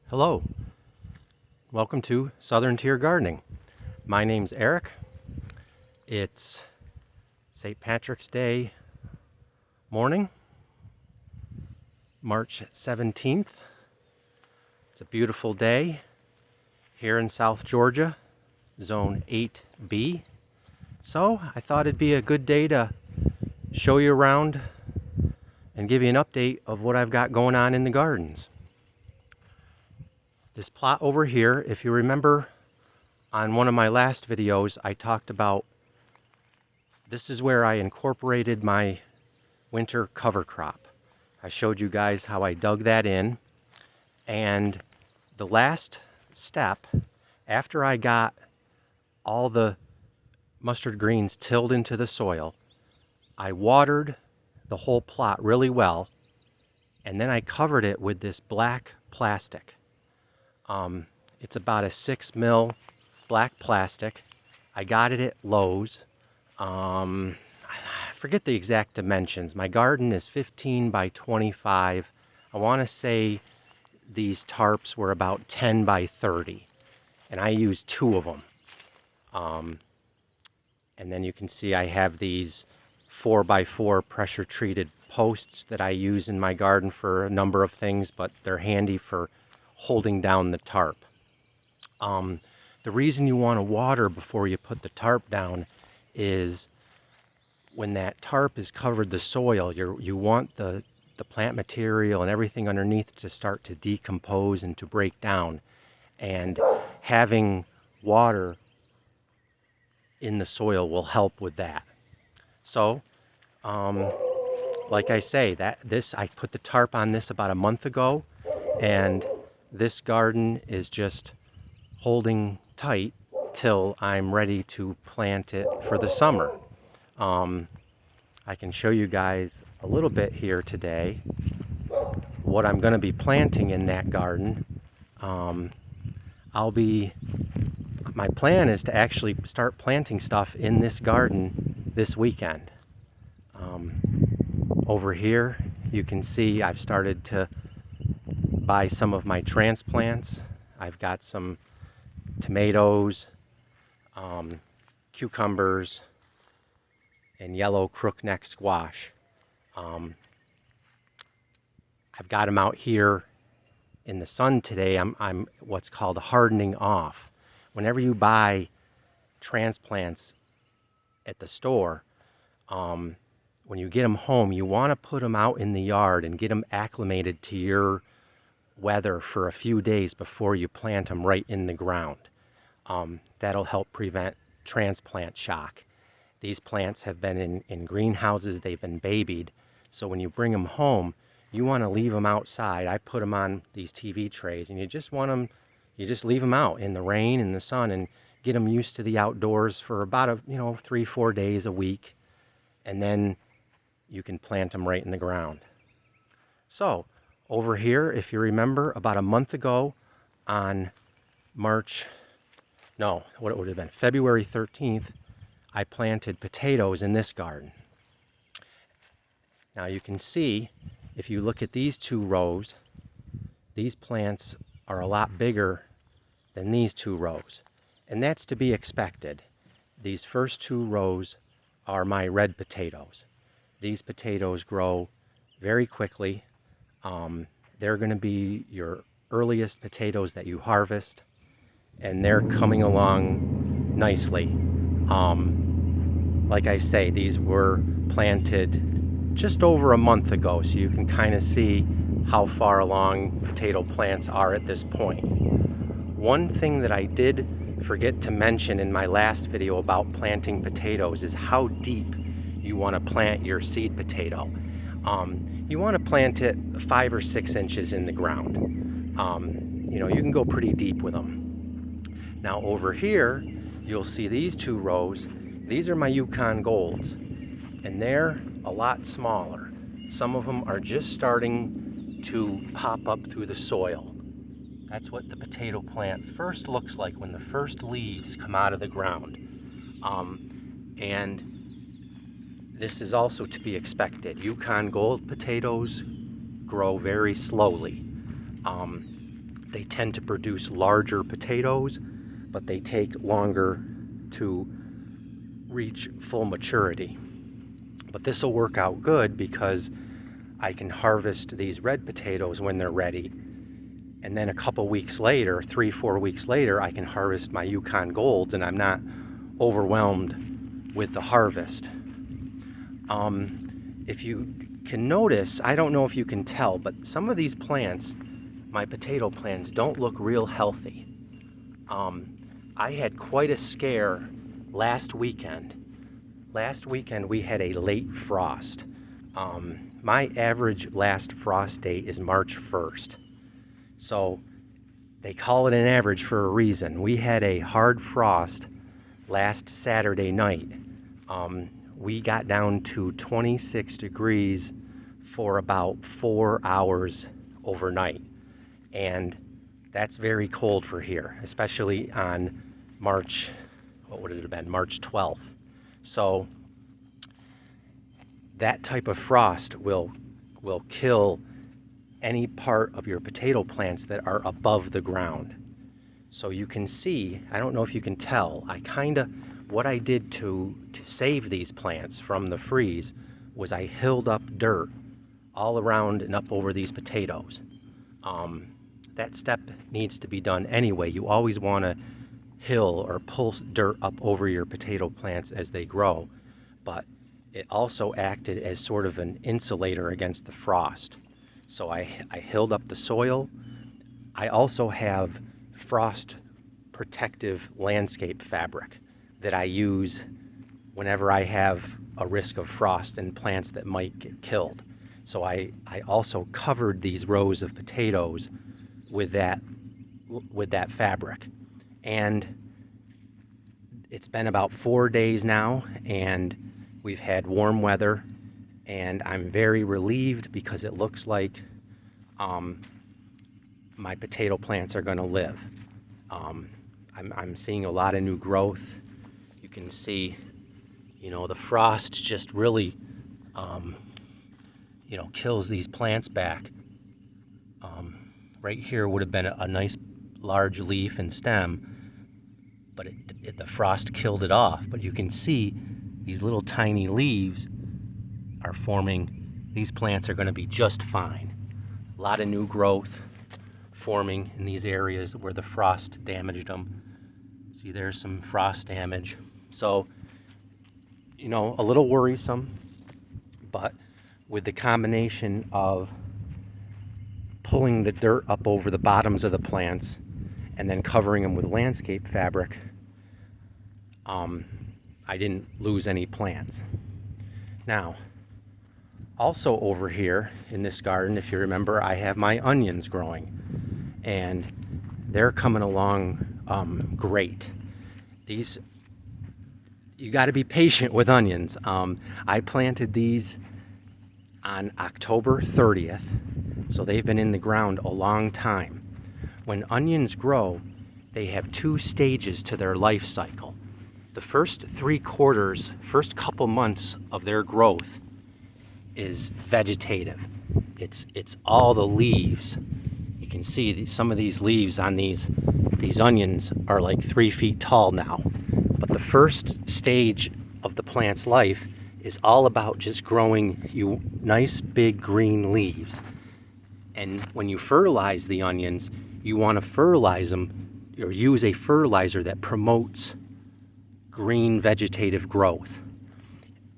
Hello, welcome to Southern Tier Gardening. My name's Eric. It's St. Patrick's Day morning, March 17th. It's a beautiful day here in South Georgia, Zone 8B. So I thought it'd be a good day to show you around and give you an update of what I've got going on in the gardens. This plot over here, if you remember on one of my last videos, I talked about this is where I incorporated my winter cover crop. I showed you guys how I dug that in, and the last step after I got all the mustard greens tilled into the soil, I watered the whole plot really well, and then I covered it with this black plastic. It's about a 6 mil black plastic. I got it at Lowe's. I forget the exact dimensions. My garden is 15 by 25. I want to say these tarps were about 10 by 30, and I used 2 of them. And then you can see I have these 4 by 4 pressure treated posts that I use in my garden for a number of things, but they're handy for holding down the tarp. The reason you want to water before you put the tarp down is when that tarp has covered the soil, you want the plant material and everything underneath to start to decompose and to break down. And having water in the soil will help with that. So, like I say, I put the tarp on this about a month ago, and this garden is just holding tight till I'm ready to plant it for the summer. I can show you guys a little bit here today what I'm going to be planting in that garden. My plan is to actually start planting stuff in this garden this weekend. Over here you can see I've started to buy some of my transplants. I've got some tomatoes, cucumbers, and yellow crookneck squash. I've got them out here in the sun today. I'm what's called hardening off. Whenever you buy transplants at the store, when you get them home, you want to put them out in the yard and get them acclimated to your weather for a few days before you plant them right in the ground. That'll help prevent transplant shock. These plants have been in greenhouses, they've been babied, so when you bring them home, you want to leave them outside. I put them on these TV trays, and you just leave them out in the rain and the sun and get them used to the outdoors for about 3-4 days a week, and then you can plant them right in the ground. So over here, if you remember, about a month ago on February 13th, I planted potatoes in this garden. Now you can see, if you look at these 2 rows, these plants are a lot bigger than these 2 rows. And that's to be expected. These first 2 rows are my red potatoes. These potatoes grow very quickly. They're going to be your earliest potatoes that you harvest, and they're coming along nicely. Like I say, these were planted just over a month ago, so you can kind of see how far along potato plants are at this point. One thing that I did forget to mention in my last video about planting potatoes is how deep you want to plant your seed potato. You want to plant it 5 or 6 inches in the ground. You can go pretty deep with them. Now over here, you'll see these 2 rows. These are my Yukon Golds, and they're a lot smaller. Some of them are just starting to pop up through the soil. That's what the potato plant first looks like when the first leaves come out of the ground. And this is also to be expected. Yukon Gold potatoes grow very slowly. they tend to produce larger potatoes, but they take longer to reach full maturity. But this will work out good because I can harvest these red potatoes when they're ready, and then a couple weeks later, 3-4 weeks later, I can harvest my Yukon Golds, and I'm not overwhelmed with the harvest. If you can notice, I don't know if you can tell, but some of these plants, my potato plants, don't look real healthy. I had quite a scare last weekend. Last weekend we had a late frost. My average last frost date is March 1st. So they call it an average for a reason. We had a hard frost last Saturday night. We got down to 26 degrees for about 4 hours overnight. And that's very cold for here, especially on March 12th. So that type of frost will kill any part of your potato plants that are above the ground. So you can see, I don't know if you can tell, what I did to save these plants from the freeze was I hilled up dirt all around and up over these potatoes. That step needs to be done anyway. You always want to hill or pull dirt up over your potato plants as they grow, but it also acted as sort of an insulator against the frost. So I hilled up the soil. I also have frost protective landscape fabric that I use whenever I have a risk of frost and plants that might get killed. So I also covered these rows of potatoes with that fabric. And it's been about 4 days now, and we've had warm weather, and I'm very relieved because it looks like my potato plants are going to live. I'm seeing a lot of new growth. You can see, the frost just really, kills these plants back. Right here would have been a nice large leaf and stem, but the frost killed it off. But you can see these little tiny leaves are forming. These plants are going to be just fine. A lot of new growth forming in these areas where the frost damaged them. See, there's some frost damage. So, a little worrisome, but with the combination of pulling the dirt up over the bottoms of the plants and then covering them with landscape fabric, I didn't lose any plants. Now, also over here in this garden, if you remember, I have my onions growing, and they're coming along great. These, you got to be patient with onions. I planted these on October 30th, so they've been in the ground a long time. When onions grow, they have 2 stages to their life cycle. The first first couple months of their growth is vegetative. It's all the leaves. You can see some of these leaves on these onions are like 3 feet tall now. But the first stage of the plant's life is all about just growing you nice big green leaves. And when you fertilize the onions, you want to fertilize them or use a fertilizer that promotes green vegetative growth.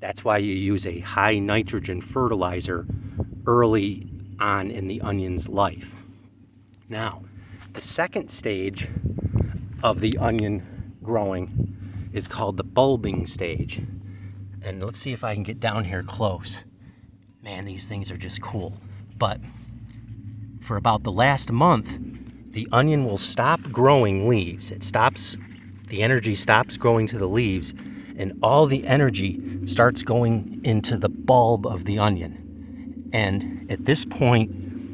That's why you use a high nitrogen fertilizer early on in the onion's life. Now, the second stage of the onion growing is called the bulbing stage. And let's see if I can get down here close. Man, these things are just cool. But for about the last month, the onion will stop growing leaves. The energy stops going to the leaves, and all the energy starts going into the bulb of the onion. And at this point,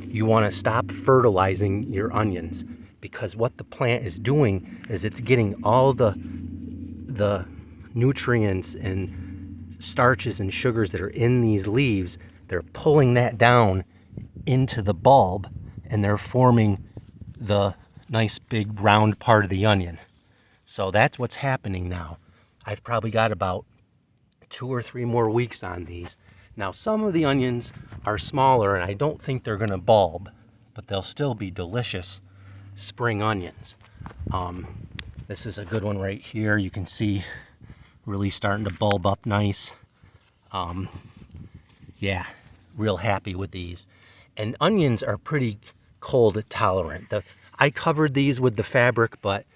you want to stop fertilizing your onions, because what the plant is doing is it's getting all the nutrients and starches and sugars that are in these leaves. They're pulling that down into the bulb, and they're forming the nice big round part of the onion. So that's what's happening now. I've probably got about 2 or 3 more weeks on these. Now some of the onions are smaller and I don't think they're gonna bulb, but they'll still be delicious spring onions. This is a good one right here. You can see really starting to bulb up nice. Yeah, real happy with these. And onions are pretty cold tolerant. I covered these with the fabric, but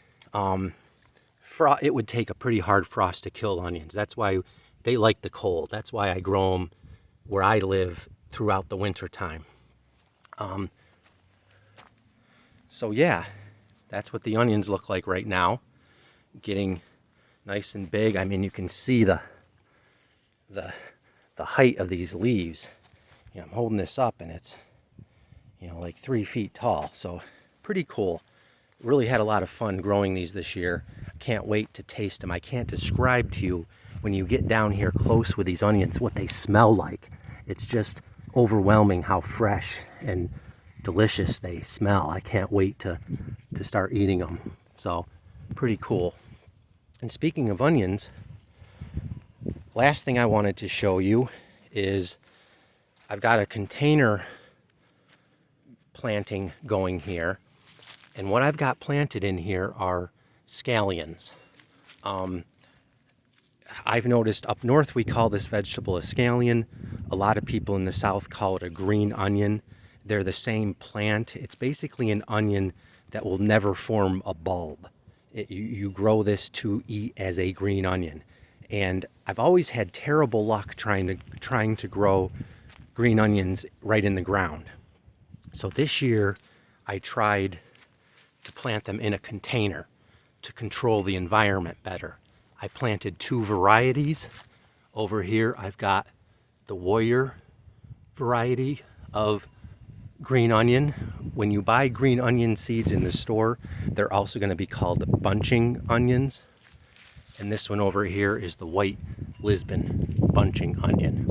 it would take a pretty hard frost to kill onions. That's why they like the cold. That's why I grow them where I live throughout the winter time. So yeah, that's what the onions look like right now. Getting nice and big. I mean, you can see the height of these leaves. You know, I'm holding this up and it's, you know, like 3 feet tall. So pretty cool. Really had a lot of fun growing these this year. Can't wait to taste them. I can't describe to you when you get down here close with these onions what they smell like. It's just overwhelming how fresh and delicious they smell. I can't wait to start eating them. So pretty cool. And speaking of onions, last thing I wanted to show you is I've got a container planting going here. And what I've got planted in here are scallions. I've noticed up north we call this vegetable a scallion. A lot of people in the south call it a green onion. They're the same plant. It's basically an onion that will never form a bulb. You grow this to eat as a green onion. And I've always had terrible luck trying to grow green onions right in the ground. So this year I tried to plant them in a container to control the environment better. I planted 2 varieties. Over here I've got the Warrior variety of green onion. When you buy green onion seeds in the store, they're also going to be called bunching onions. And this one over here is the White Lisbon bunching onion.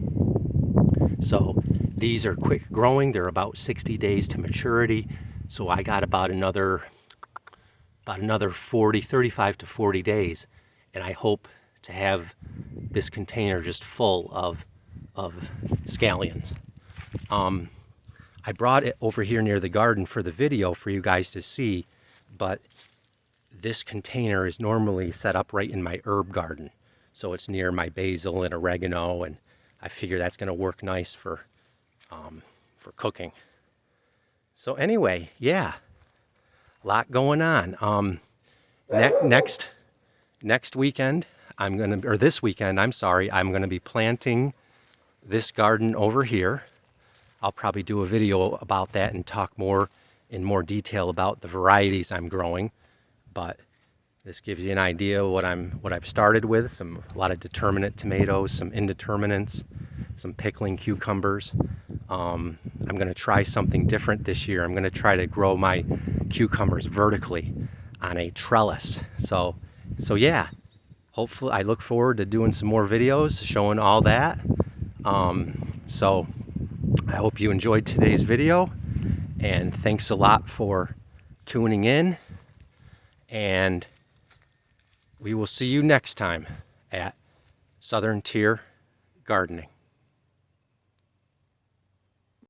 So these are quick growing. They're about 60 days to maturity. So I got about another 35 to 40 days. And I hope to have this container just full of scallions. I brought it over here near the garden for the video for you guys to see, but this container is normally set up right in my herb garden. So it's near my basil and oregano, and I figure that's going to work nice for cooking. So anyway, yeah, a lot going on. Next weekend, this weekend, I'm sorry, I'm going to be planting this garden over here. I'll probably do a video about that and talk in more detail about the varieties I'm growing. But this gives you an idea of what I've started with. A lot of determinate tomatoes, some indeterminates, some pickling cucumbers. I'm going to try something different this year. I'm going to try to grow my cucumbers vertically on a trellis. So yeah, hopefully I look forward to doing some more videos showing all that. So I hope you enjoyed today's video, and thanks a lot for tuning in, and we will see you next time at Southern Tier Gardening.